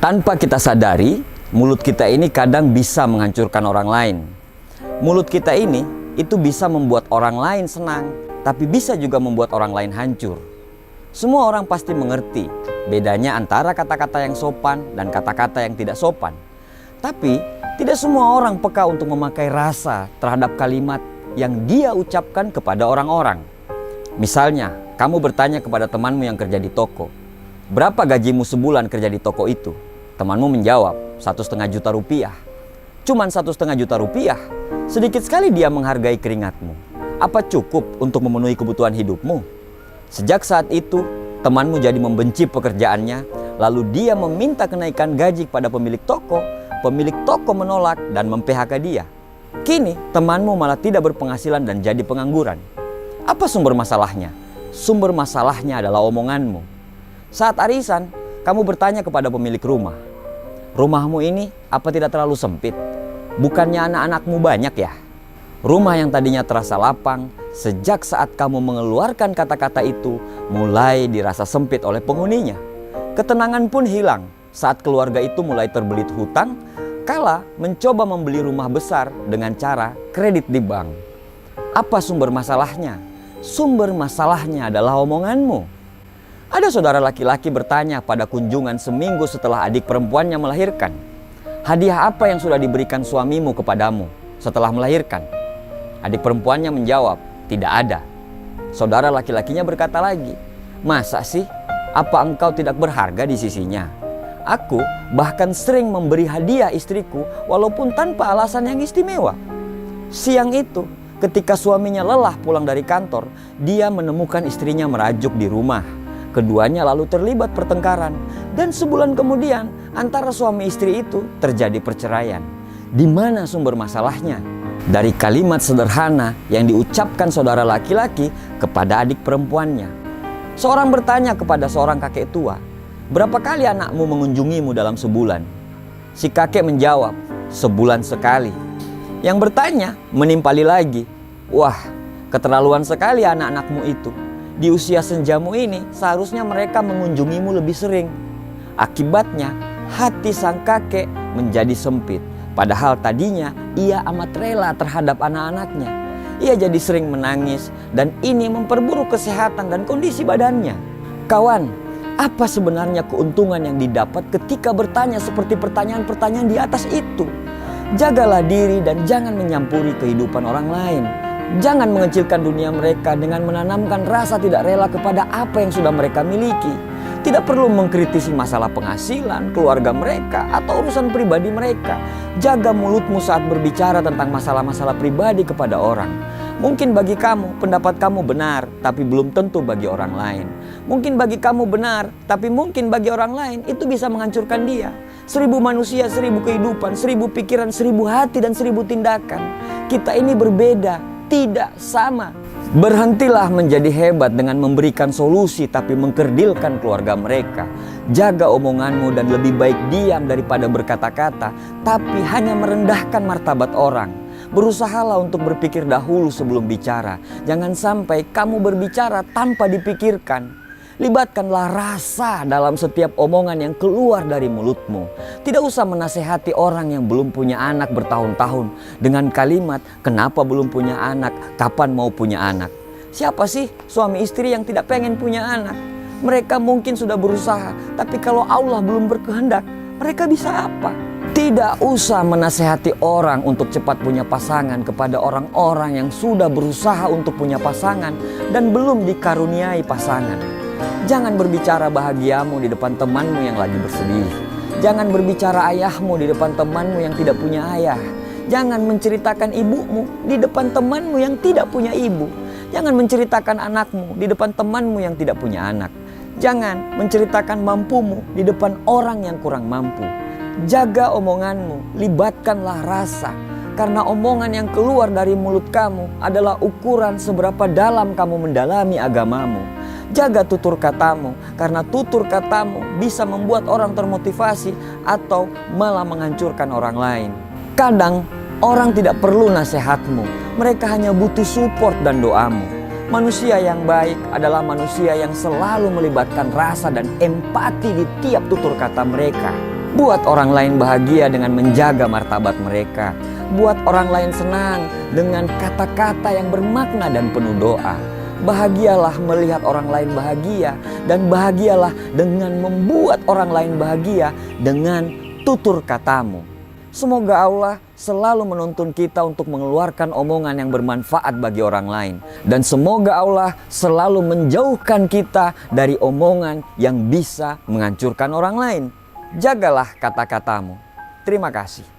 Tanpa kita sadari, mulut kita ini kadang bisa menghancurkan orang lain. Mulut kita ini itu bisa membuat orang lain senang, tapi bisa juga membuat orang lain hancur. Semua orang pasti mengerti bedanya antara kata-kata yang sopan dan kata-kata yang tidak sopan. Tapi tidak semua orang peka untuk memakai rasa terhadap kalimat yang dia ucapkan kepada orang-orang. Misalnya, kamu bertanya kepada temanmu yang kerja di toko, "Berapa gajimu sebulan kerja di toko itu?" Temanmu menjawab, "1,5 juta rupiah." Cuman 1,5 juta rupiah? Sedikit sekali dia menghargai keringatmu. Apa cukup untuk memenuhi kebutuhan hidupmu? Sejak saat itu, temanmu jadi membenci pekerjaannya, lalu dia meminta kenaikan gaji kepada pemilik toko menolak dan mem-PHK dia. Kini, temanmu malah tidak berpenghasilan dan jadi pengangguran. Apa sumber masalahnya? Sumber masalahnya adalah omonganmu. Saat arisan, kamu bertanya kepada pemilik rumah, "Rumahmu ini apa tidak terlalu sempit? Bukannya anak-anakmu banyak ya?" Rumah yang tadinya terasa lapang, sejak saat kamu mengeluarkan kata-kata itu, mulai dirasa sempit oleh penghuninya. Ketenangan pun hilang saat keluarga itu mulai terbelit hutang, kala mencoba membeli rumah besar dengan cara kredit di bank. Apa sumber masalahnya? Sumber masalahnya adalah omonganmu. Ada saudara laki-laki bertanya pada kunjungan seminggu setelah adik perempuannya melahirkan, "Hadiah apa yang sudah diberikan suamimu kepadamu setelah melahirkan?" Adik perempuannya menjawab, "Tidak ada." Saudara laki-lakinya berkata lagi, "Masa sih? Apa engkau tidak berharga di sisinya? Aku bahkan sering memberi hadiah istriku walaupun tanpa alasan yang istimewa." Siang itu, ketika suaminya lelah pulang dari kantor, dia menemukan istrinya merajuk di rumah. Keduanya lalu terlibat pertengkaran, dan sebulan kemudian antara suami istri itu terjadi perceraian. Di mana sumber masalahnya? Dari kalimat sederhana yang diucapkan saudara laki-laki kepada adik perempuannya. Seorang bertanya kepada seorang kakek tua, "Berapa kali anakmu mengunjungimu dalam sebulan?" Si kakek menjawab, "Sebulan sekali." Yang bertanya menimpali lagi, "Wah, keterlaluan sekali anak-anakmu itu. Di usia senjamu ini seharusnya mereka mengunjungimu lebih sering." Akibatnya hati sang kakek menjadi sempit. Padahal tadinya ia amat rela terhadap anak-anaknya. Ia jadi sering menangis dan ini memperburuk kesehatan dan kondisi badannya. Kawan, apa sebenarnya keuntungan yang didapat ketika bertanya seperti pertanyaan-pertanyaan di atas itu? Jagalah diri dan jangan menyampuri kehidupan orang lain. Jangan mengecilkan dunia mereka dengan menanamkan rasa tidak rela kepada apa yang sudah mereka miliki. Tidak perlu mengkritisi masalah penghasilan, keluarga mereka, atau urusan pribadi mereka. Jaga mulutmu saat berbicara tentang masalah-masalah pribadi kepada orang. Mungkin bagi kamu, pendapat kamu benar, tapi belum tentu bagi orang lain. Mungkin bagi kamu benar, tapi mungkin bagi orang lain itu bisa menghancurkan dia. 1000 manusia, 1000 kehidupan, 1000 pikiran, 1000 hati, dan 1000 tindakan. Kita ini berbeda, tidak sama. Berhentilah menjadi hebat dengan memberikan solusi tapi mengkerdilkan keluarga mereka. Jaga omonganmu dan lebih baik diam daripada berkata-kata tapi hanya merendahkan martabat orang. Berusahalah untuk berpikir dahulu sebelum bicara. Jangan sampai kamu berbicara tanpa dipikirkan. Libatkanlah rasa dalam setiap omongan yang keluar dari mulutmu. Tidak usah menasehati orang yang belum punya anak bertahun-tahun dengan kalimat, "Kenapa belum punya anak? Kapan mau punya anak?" Siapa sih suami istri yang tidak pengen punya anak? Mereka mungkin sudah berusaha, tapi kalau Allah belum berkehendak, mereka bisa apa? Tidak usah menasehati orang untuk cepat punya pasangan kepada orang-orang yang sudah berusaha untuk punya pasangan dan belum dikaruniai pasangan. Jangan berbicara bahagiamu di depan temanmu yang lagi bersedih. Jangan berbicara ayahmu di depan temanmu yang tidak punya ayah. Jangan menceritakan ibumu di depan temanmu yang tidak punya ibu. Jangan menceritakan anakmu di depan temanmu yang tidak punya anak. Jangan menceritakan mampumu di depan orang yang kurang mampu. Jaga omonganmu, libatkanlah rasa. Karena omongan yang keluar dari mulut kamu adalah ukuran seberapa dalam kamu mendalami agamamu. Jaga tutur katamu, karena tutur katamu bisa membuat orang termotivasi atau malah menghancurkan orang lain. Kadang orang tidak perlu nasihatmu, mereka hanya butuh support dan doamu. Manusia yang baik adalah manusia yang selalu melibatkan rasa dan empati di tiap tutur kata mereka. Buat orang lain bahagia dengan menjaga martabat mereka. Buat orang lain senang dengan kata-kata yang bermakna dan penuh doa. Bahagialah melihat orang lain bahagia, dan bahagialah dengan membuat orang lain bahagia dengan tutur katamu. Semoga Allah selalu menuntun kita untuk mengeluarkan omongan yang bermanfaat bagi orang lain. Dan semoga Allah selalu menjauhkan kita dari omongan yang bisa menghancurkan orang lain. Jagalah kata-katamu. Terima kasih.